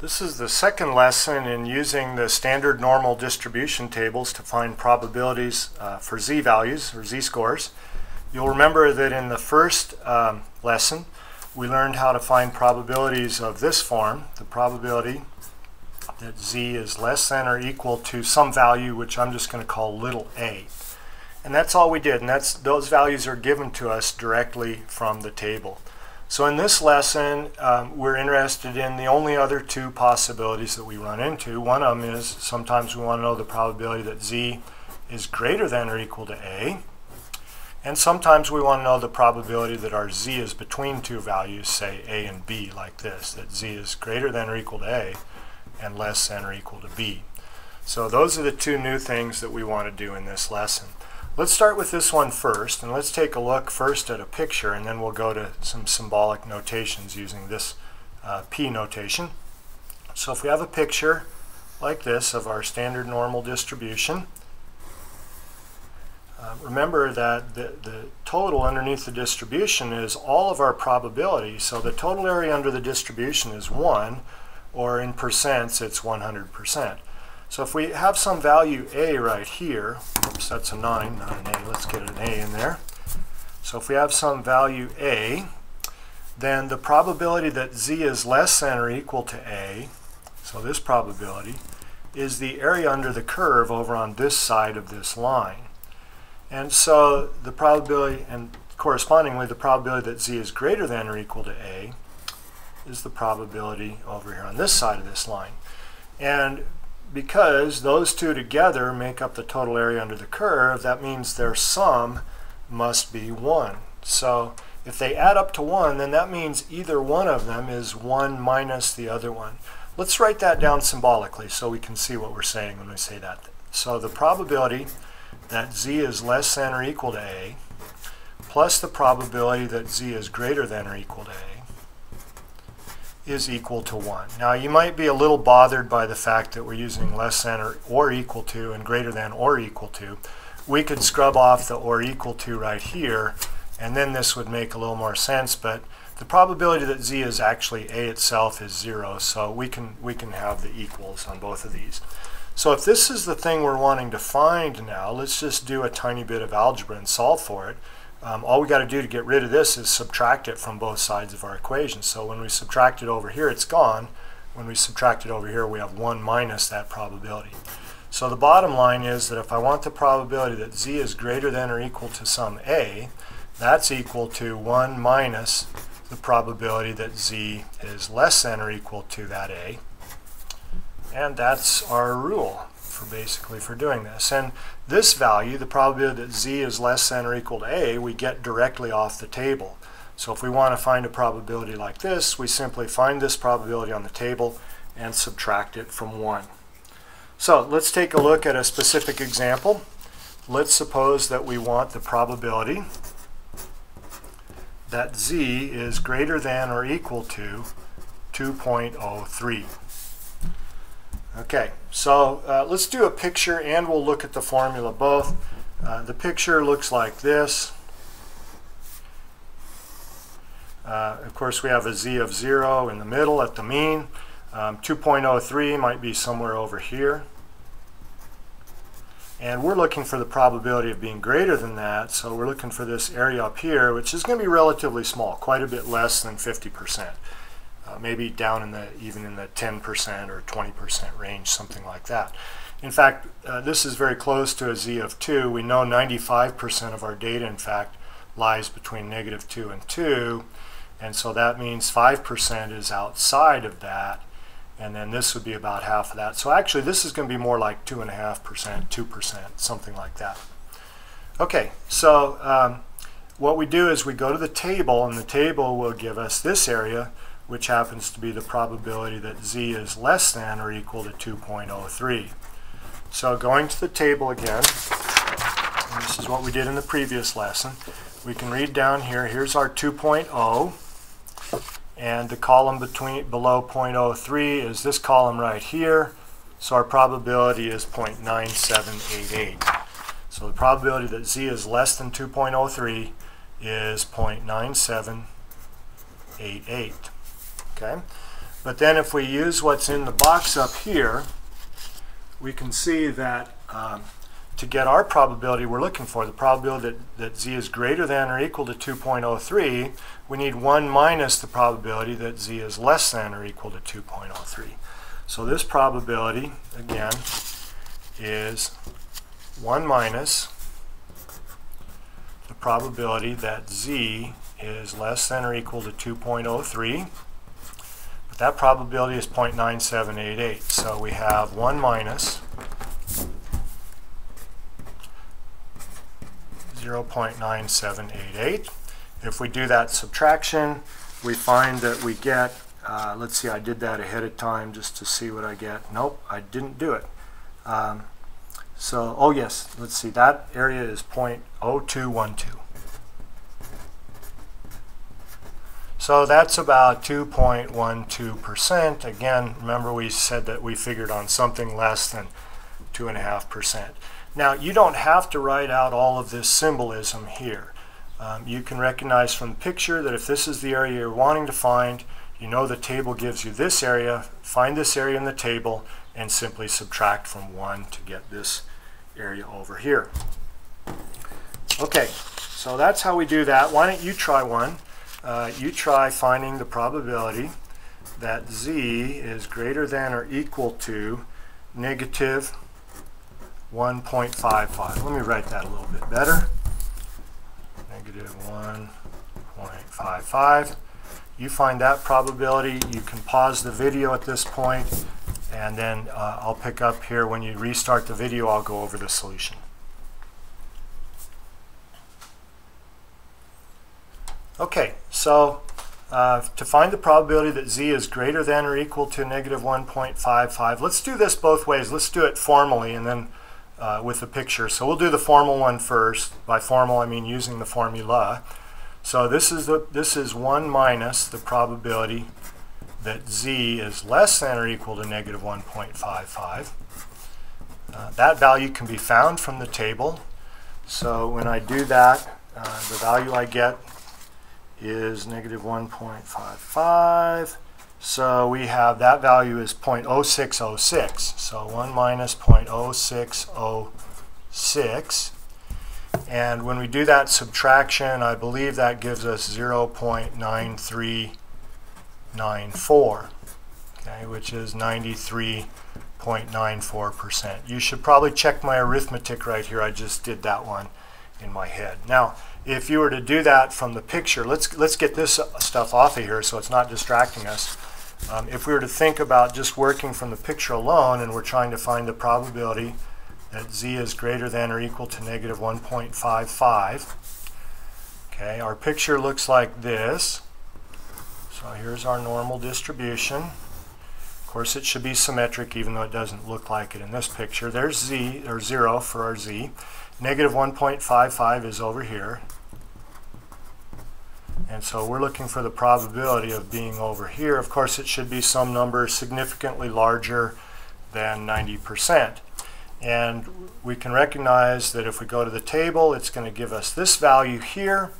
This is the second lesson in using the standard normal distribution tables to find probabilities for z-values or z-scores. You'll remember that in the first lesson we learned how to find probabilities of this form, the probability that z is less than or equal to some value which I'm just going to call little a. And that's all we did, and those values are given to us directly from the table. So in this lesson, we're interested in the only other two possibilities that we run into. One of them is sometimes we want to know the probability that z is greater than or equal to a. And sometimes we want to know the probability that our z is between two values, say a and b, like this, that z is greater than or equal to a and less than or equal to b. So those are the two new things that we want to do in this lesson. Let's start with this one first, and let's take a look first at a picture, and then we'll go to some symbolic notations using this P notation. So if we have a picture like this of our standard normal distribution, remember that the total underneath the distribution is all of our probability. So the total area under the distribution is 1, or in percents it's 100%. So if we have some value a right here, oops, that's a 9, not an a, let's get an a in there. So if we have some value a, then the probability that z is less than or equal to a, so this probability, is the area under the curve over on this side of this line. And so the probability, and correspondingly the probability that z is greater than or equal to a, is the probability over here on this side of this line. And because those two together make up the total area under the curve, that means their sum must be 1. So if they add up to 1, then that means either one of them is 1 minus the other one. Let's write that down symbolically so we can see what we're saying when we say that. So the probability that z is less than or equal to a plus the probability that z is greater than or equal to a is equal to 1. Now you might be a little bothered by the fact that we're using less than or equal to and greater than or equal to. We could scrub off the or equal to right here, and then this would make a little more sense, but the probability that z is actually a itself is 0, so we can have the equals on both of these. So if this is the thing we're wanting to find now, let's just do a tiny bit of algebra and solve for it. All we got to do to get rid of this is subtract it from both sides of our equation. So when we subtract it over here, it's gone. When we subtract it over here, we have 1 minus that probability. So the bottom line is that if I want the probability that z is greater than or equal to some a, that's equal to 1 minus the probability that z is less than or equal to that a. And that's our rule for doing this. And this value, the probability that z is less than or equal to a, we get directly off the table. So if we want to find a probability like this, we simply find this probability on the table and subtract it from 1. So let's take a look at a specific example. Let's suppose that we want the probability that z is greater than or equal to 2.03. Okay, so let's do a picture and we'll look at the formula both. The picture looks like this. Of course we have a z of 0 in the middle at the mean. 2.03 might be somewhere over here. And we're looking for the probability of being greater than that, so we're looking for this area up here, which is going to be relatively small, quite a bit less than 50%. Maybe down in even in the 10% or 20% range, something like that. In fact, this is very close to a z of 2. We know 95% of our data, in fact, lies between -2 and 2, and so that means 5% is outside of that, and then this would be about half of that. So actually this is going to be more like 2.5%, 2%, something like that. Okay, so what we do is we go to the table, and the table will give us this area, which happens to be the probability that z is less than or equal to 2.03. So going to the table again, and this is what we did in the previous lesson, we can read down here, here's our 2.0, and the column below 0.03 is this column right here, so our probability is 0.9788. So the probability that z is less than 2.03 is 0.9788. Okay. But then if we use what's in the box up here, we can see that to get our probability we're looking for, the probability that z is greater than or equal to 2.03, we need 1 minus the probability that z is less than or equal to 2.03. So this probability, again, is 1 minus the probability that z is less than or equal to 2.03. But that probability is 0.9788. So we have 1 minus 0.9788. If we do that subtraction, we find that we get, let's see, I did that ahead of time just to see what I get. Nope, I didn't do it. So, oh yes, let's see, that area is 0.0212. So that's about 2.12%. Again, remember we said that we figured on something less than 2.5%. Now, you don't have to write out all of this symbolism here. You can recognize from the picture that if this is the area you're wanting to find, you know the table gives you this area, find this area in the table, and simply subtract from 1 to get this area over here. Okay, so that's how we do that. Why don't you try one? You try finding the probability that z is greater than or equal to negative 1.55. Let me write that a little bit better. Negative 1.55. You find that probability. You can pause the video at this point, and then I'll pick up here. When you restart the video, I'll go over the solution. Okay, so to find the probability that z is greater than or equal to negative 1.55, let's do this both ways. Let's do it formally and then with the picture. So we'll do the formal one first. By formal, I mean using the formula. So this is 1 minus the probability that z is less than or equal to negative 1.55. That value can be found from the table. So when I do that, the value I get is negative 1.55. So we have that value is 0.0606. So 1 minus 0.0606. And when we do that subtraction, I believe that gives us 0.9394, okay, which is 93.94%. You should probably check my arithmetic right here. I just did that one in my head. Now, if you were to do that from the picture, let's get this stuff off of here so it's not distracting us. If we were to think about just working from the picture alone and we're trying to find the probability that z is greater than or equal to negative 1.55, okay, our picture looks like this. So here's our normal distribution. Of course, it should be symmetric even though it doesn't look like it in this picture. There's z, or 0 for our z. Negative 1.55 is over here. And so we're looking for the probability of being over here. Of course, it should be some number significantly larger than 90%. And we can recognize that if we go to the table, it's going to give us this value here.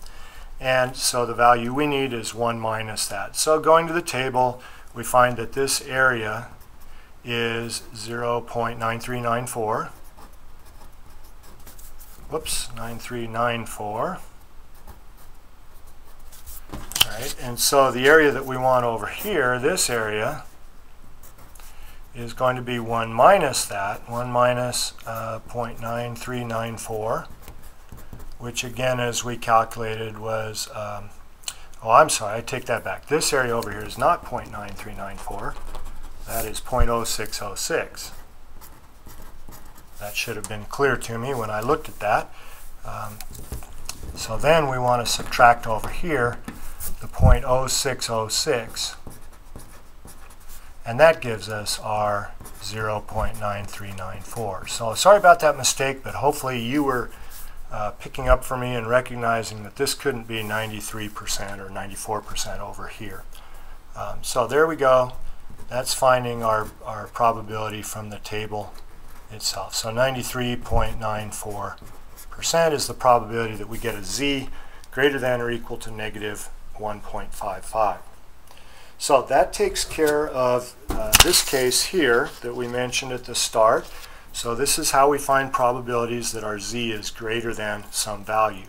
And so the value we need is 1 minus that. So going to the table, we find that this area is 0.9394. Whoops, 9394. Right, and so the area that we want over here, this area, is going to be 1 minus that, 1 minus 0.9394, which again, as we calculated, was, oh, I'm sorry, I take that back. This area over here is not 0.9394. That is 0.0606. That should have been clear to me when I looked at that. So then we want to subtract over here the 0.0606, and that gives us our 0.9394. So sorry about that mistake, but hopefully you were picking up for me and recognizing that this couldn't be 93% or 94% over here. So there we go. That's finding our probability from the table itself. So 93.94% is the probability that we get a z greater than or equal to negative 1.55. So that takes care of this case here that we mentioned at the start. So this is how we find probabilities that our z is greater than some value.